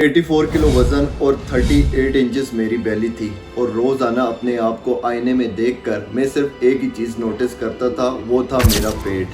84 kilo वजन और 38 inches मेरी बेली थी और रोजाना अपने आप को आईने में देखकर मैं सिर्फ एक ही चीज नोटिस करता था, वो था मेरा पेट।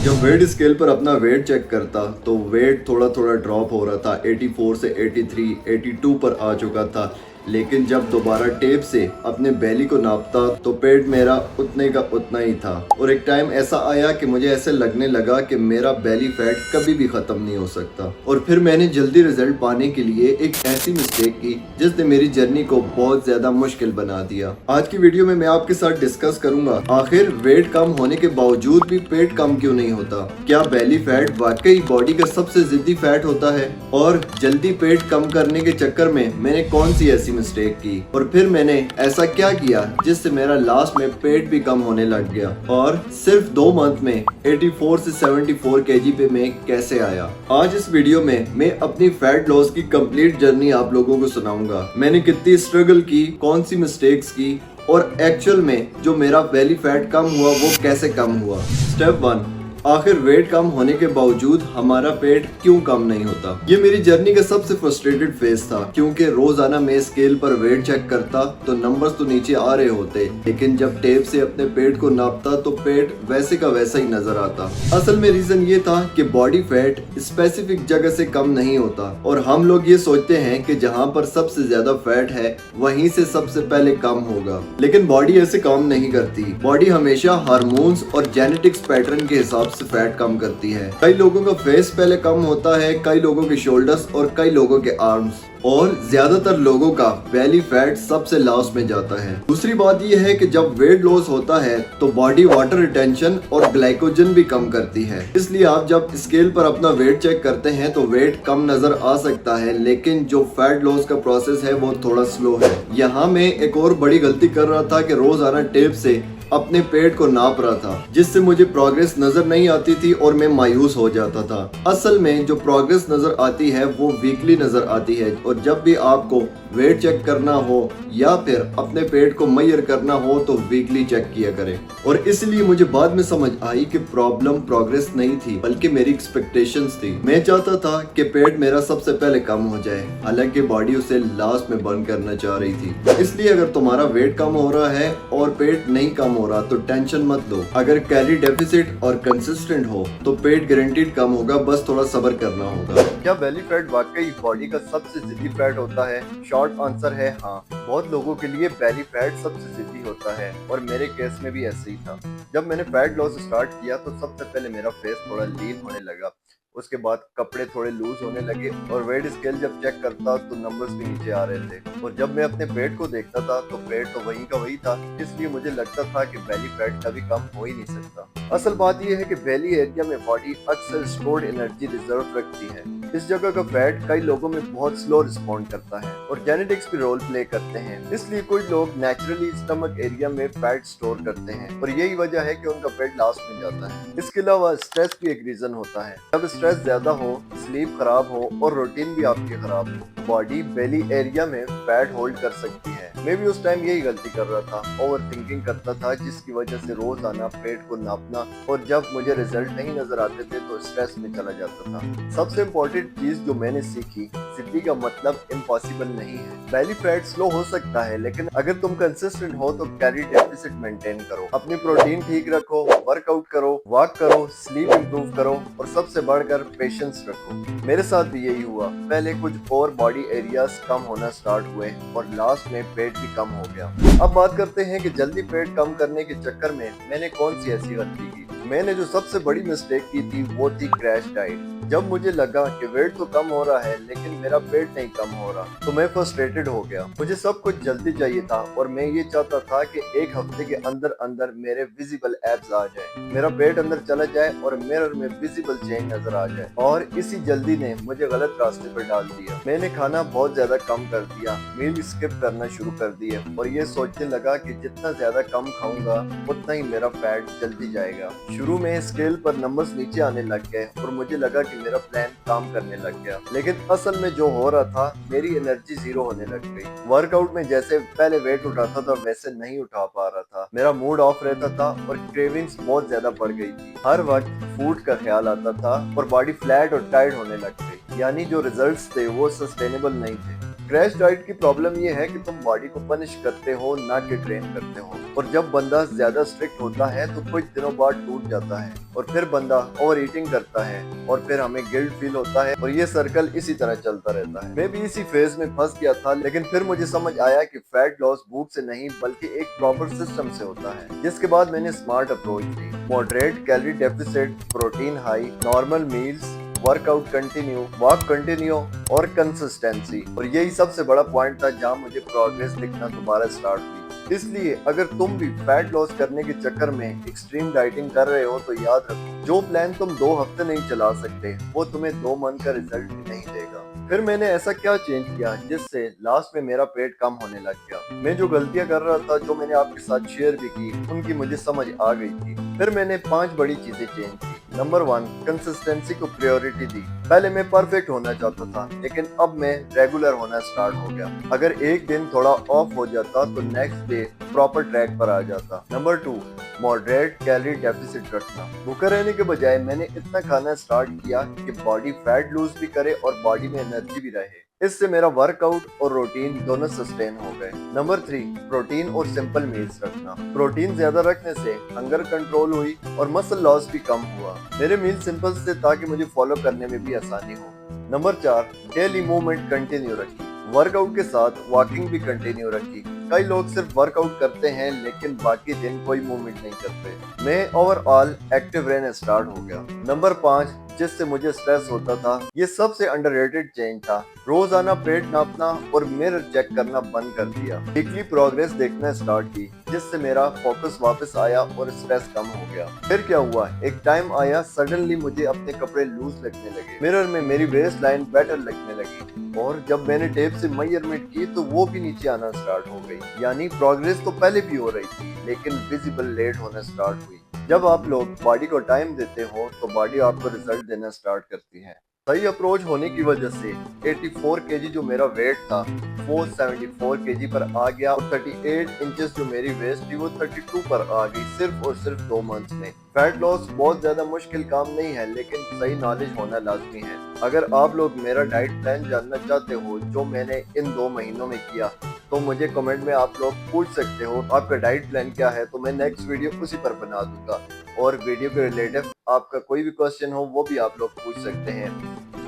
जब वेट स्केल पर अपना वेट चेक करता तो वेट थोड़ा थोड़ा ड्रॉप हो रहा था। 84 से 83, 82 पर आ चुका था। लेकिन जब दोबारा टेप से अपने बेली को नापता तो पेट मेरा उतने का उतना ही था। और एक टाइम ऐसा आया कि मुझे ऐसे लगने लगा कि मेरा बेली फैट कभी भी खत्म नहीं हो सकता। और फिर मैंने जल्दी रिजल्ट पाने के लिए एक ऐसी मिस्टेक की जिसने मेरी जर्नी को बहुत ज्यादा मुश्किल बना दिया। आज की वीडियो में मैं आपके साथ डिस्कस करूंगा आखिर वेट कम होने के बावजूद भी पेट कम क्यों नहीं होता। क्या बेली फैट वाकई बॉडी का सबसे जिद्दी फैट होता है, और जल्दी पेट कम करने के चक्कर में मैंने कौन सी ऐसी मिस्टेक की, और फिर मैंने ऐसा क्या किया जिससे मेरा लास्ट में पेट भी कम होने लग गया और सिर्फ 2 मंथ में 84 से 74 केजी पे मैं कैसे आया। आज इस वीडियो में मैं अपनी फैट लॉस की कंप्लीट जर्नी आप लोगों को सुनाऊंगा। मैंने कितनी स्ट्रगल की, कौन सी मिस्टेक्स की, और एक्चुअल में जो मेरा बेली फैट कम हुआ वो कैसे कम हुआ। स्टेप 1, आखिर वेट कम होने के बावजूद हमारा पेट क्यों कम नहीं होता। ये मेरी जर्नी का सबसे फ्रस्ट्रेटेड फेज था, क्योंकि रोजाना मैं स्केल पर वेट चेक करता तो नंबर्स तो नीचे आ रहे होते, लेकिन जब टेप से अपने पेट को नापता तो पेट वैसे का वैसा ही नजर आता। असल में रीजन ये था कि बॉडी फैट स्पेसिफिक जगह से कम नहीं होता, और हम लोग ये सोचते हैं कि जहाँ पर सबसे ज्यादा फैट है वहीं से सबसे पहले कम होगा, लेकिन बॉडी ऐसे काम नहीं करती। बॉडी हमेशा हार्मोन्स और जेनेटिक्स पैटर्न के हिसाब से फैट कम करती है। कई लोगों का फेस पहले कम होता है, कई लोगों के शोल्डर्स और कई लोगों के आर्म्स, और ज्यादातर लोगों का बेली फैट सबसे लास्ट में जाता है। दूसरी बात यह है कि जब वेट लॉस होता है तो बॉडी वाटर रिटेंशन और ग्लाइकोजन भी कम करती है, इसलिए आप जब स्केल पर अपना वेट चेक करते हैं तो वेट कम नजर आ सकता है, लेकिन जो फैट लॉस का प्रोसेस है वो थोड़ा स्लो है। यहाँ मैं एक और बड़ी गलती कर रहा था कि रोजाना टेप से अपने पेट को नाप रहा था, जिससे मुझे प्रोग्रेस नजर नहीं आती थी और मैं मायूस हो जाता था। असल में जो प्रोग्रेस नजर आती है वो वीकली नजर आती है, और जब भी आपको वेट चेक करना हो या फिर अपने पेट को मेजर करना हो तो वीकली चेक किया करें। और इसलिए मुझे बाद में समझ आई कि प्रॉब्लम प्रोग्रेस नहीं थी बल्कि मेरी एक्सपेक्टेशंस थी। मैं चाहता था कि पेट मेरा सबसे पहले कम हो जाए, हालांकि बॉडी उसे लास्ट में बर्न करना चाह रही थी। इसलिए अगर तुम्हारा वेट कम हो रहा है और पेट नहीं कम हो रहा तो टेंशन मत लो। अगर कैलोरी डेफिसिट और कंसिस्टेंट हो तो पेट गारंटीड कम होगा, बस थोड़ा सब्र करना होगा। क्या बेली फैट वाकई बॉडी का सबसे जिद्दी फैट होता है? शॉर्ट आंसर है हाँ। बहुत लोगों के लिए बेली फैट सबसे जिद्दी होता है, और मेरे केस में भी ऐसे ही था। जब मैंने फैट लॉस स्टार्ट किया तो सबसे पहले मेरा फेस थोड़ा लीन होने लगा, उसके बाद कपड़े थोड़े लूज होने लगे, और वेट स्केल जब चेक करता तो नंबर्स भी नीचे आ रहे थे। और जब मैं अपने पेट को देखता था तो पेट तो वही का वही था, इसलिए मुझे लगता था कि बेली फैट कभी कम हो ही नहीं सकता। असल बात यह है कि बेली एरिया में बॉडी अक्सर स्टोर्ड एनर्जी रिजर्व रखती है। इस जगह का फैट कई लोगों में बहुत स्लो रिस्पॉन्ड करता है, और जेनेटिक्स भी रोल प्ले करते हैं, इसलिए कुछ लोग नेचुरली स्टमक एरिया में फैट स्टोर करते हैं, और यही वजह है कि उनका पेट लास्ट में जाता है। इसके अलावा स्ट्रेस भी एक रीजन होता है। जब स्ट्रेस ज्यादा हो, स्लीप खराब हो और रूटीन भी आपकी खराब हो, बॉडी बेली एरिया में फैट होल्ड कर सकती है। मैं भी उस टाइम यही गलती कर रहा था, ओवर थिंकिंग करता था, जिसकी वजह से रोज आना, पेट को नापना, और जब मुझे रिजल्ट नहीं नजर आते थे तो स्ट्रेस में चला जाता था। सबसे इम्पोर्टेंट चीज जो मैंने सीखी, जिद्दी का मतलब इम्पॉसिबल नहीं है। बेली फैट स्लो हो सकता है, लेकिन अगर तुम कंसिस्टेंट हो तो कैलोरी डेफिसिट मेंटेन करो, अपनी प्रोटीन ठीक रखो, वर्कआउट करो, वॉक करो, स्लीप इंप्रूव करो, और सबसे बढ़कर पेशेंस रखो। मेरे साथ भी यही हुआ। पहले कुछ और बॉडी एरियाज कम होना स्टार्ट हुए और लास्ट में पेट भी कम हो गया। अब बात करते हैं कि जल्दी पेट कम करने के चक्कर में मैंने कौन सी ऐसी गलती की। मैंने जो सबसे बड़ी मिस्टेक की थी वो थी क्रैश डाइट। जब मुझे लगा कि वेट तो कम हो रहा है लेकिन मेरा पेट नहीं कम हो रहा तो मैं फ्रस्ट्रेटेड हो गया। मुझे सब कुछ जल्दी चाहिए था, और मैं ये चाहता था कि एक हफ्ते के अंदर अंदर मेरे विजिबल एब्स आ जाए, मेरा पेट अंदर चला जाए और मिरर में विजिबल चेंज नजर आ जाए। और इसी जल्दी ने मुझे गलत रास्ते पर डाल दिया। मैंने खाना बहुत ज्यादा कम कर दिया, मील स्किप करना शुरू कर दिए, और ये सोचने लगा कि जितना ज्यादा कम खाऊंगा उतना ही मेरा फैट जल्दी जाएगा। शुरू में स्केल पर नंबर्स नीचे आने लग गए और मुझे लगा कि मेरा प्लान काम करने लग गया। लेकिन असल में जो हो रहा था, मेरी एनर्जी जीरो होने लग गई। वर्कआउट में जैसे पहले वेट उठाता था वैसे नहीं उठा पा रहा था। मेरा मूड ऑफ रहता था और क्रेविंग्स बहुत ज्यादा बढ़ गई थी। हर वक्त फूड का ख्याल आता था और बॉडी फ्लैट और टाइट होने लग गई। यानी जो रिजल्ट्स थे वो सस्टेनेबल नहीं थे। क्रैश डाइट की प्रॉब्लम ये है कि तुम बॉडी को पनिश करते हो, ना कि ट्रेन करते हो। और जब बंदा ज्यादा स्ट्रिक्ट होता है तो कुछ दिनों बाद टूट जाता है और फिर बंदा ओवर ईटिंग करता है और फिर हमें गिल्ट फील होता है और ये सर्कल इसी तरह चलता रहता है। मैं भी इसी फेज में फंस गया था, लेकिन फिर मुझे समझ आया कि फैट लॉस भूख से नहीं बल्कि एक प्रॉपर सिस्टम से होता है। जिसके बाद मैंने स्मार्ट अप्रोच ली। Moderate calorie deficit, protein high, normal meals, workout continue, walk continue और कंसिस्टेंसी। और यही सबसे बड़ा पॉइंट था जहां मुझे प्रोग्रेस दिखना दोबारा स्टार्ट हुई। इसलिए अगर तुम भी फैट लॉस करने के चक्कर में एक्सट्रीम डाइटिंग कर रहे हो तो याद रखो, जो प्लान तुम 2 हफ्ते नहीं चला सकते वो तुम्हें 2 मंथ का रिजल्ट भी नहीं देगा। फिर मैंने ऐसा क्या चेंज किया जिससे लास्ट में मेरा पेट कम होने लग गया। मैं जो गलतियां कर रहा था, जो मैंने आपके साथ शेयर भी की, उनकी मुझे समझ आ गई थी। फिर मैंने 5 बड़ी चीजें चेंज की। नंबर 1, कंसिस्टेंसी को प्रायोरिटी दी। पहले मैं परफेक्ट होना चाहता था, लेकिन अब मैं रेगुलर होना स्टार्ट हो गया। अगर एक दिन थोड़ा ऑफ हो जाता तो नेक्स्ट डे प्रॉपर ट्रैक पर आ जाता। नंबर 2, मॉडरेट कैलोरी डेफिसिट रखना। भूखा रहने के बजाय मैंने इतना खाना स्टार्ट किया कि बॉडी फैट लूज भी करे और बॉडी में एनर्जी भी रहे। इससे मेरा वर्कआउट और रूटीन दोनों सस्टेन हो गए। नंबर 3, प्रोटीन और सिंपल मील्स रखना। प्रोटीन ज्यादा रखने से हंगर कंट्रोल हुई और मसल लॉस भी कम हुआ। मेरे मील सिंपल थे ताकि मुझे फॉलो करने में भी आसानी हो। नंबर 4, डेली मूवमेंट कंटिन्यू रखी। वर्कआउट के साथ वॉकिंग भी कंटिन्यू रखी। कई लोग सिर्फ वर्कआउट करते हैं लेकिन बाकी दिन कोई मूवमेंट नहीं करते। मैं ओवरऑल एक्टिव रहना स्टार्ट हो गया। नंबर 5, जिससे मुझे स्ट्रेस होता था, ये सबसे अंडररेटेड चेंज था। रोजाना पेट नापना और मिरर चेक करना बंद कर दिया। वीकली प्रोग्रेस देखना स्टार्ट की, जिससे मेरा फोकस वापस आया और स्ट्रेस कम हो गया। फिर क्या हुआ, एक टाइम आया सडनली मुझे अपने कपड़े लूज लगने लगे। मिरर में मेरी वेस्ट लाइन बेटर लगने लगी और जब मैंने टेप से मेजरमेंट की तो वो भी नीचे आना स्टार्ट हो गई। यानी प्रोग्रेस तो पहले भी हो रही थी लेकिन विजिबल लेट होना स्टार्ट हुई। जब आप लोग बॉडी को टाइम देते हो तो बॉडी आपको रिजल्ट देना स्टार्ट करती है। सही अप्रोच होने की वजह से 84 केजी जो मेरा वेट था वो 74 केजी पर आ गया और 38 इंचेस जो मेरी वेस्ट थी वो 32 पर आ गई, सिर्फ और सिर्फ 2 मंथ्स में। फैट लॉस बहुत ज्यादा मुश्किल काम नहीं है, लेकिन सही नॉलेज होना लाजमी है। अगर आप लोग मेरा डाइट प्लान जानना चाहते हो जो मैंने इन 2 महीनों में किया तो मुझे कमेंट में आप लोग पूछ सकते हो आपका डाइट प्लान क्या है, तो मैं नेक्स्ट वीडियो उसी पर बना दूंगा। और वीडियो के रिलेटिव आपका कोई भी क्वेश्चन हो वो भी आप लोग पूछ सकते हैं।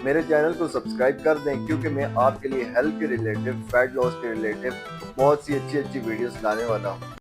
मेरे चैनल को सब्सक्राइब कर दें क्योंकि मैं आपके लिए हेल्थ के रिलेटिव, फैट लॉस के रिलेटिव बहुत सी अच्छी अच्छी वीडियोस लाने वाला हूँ।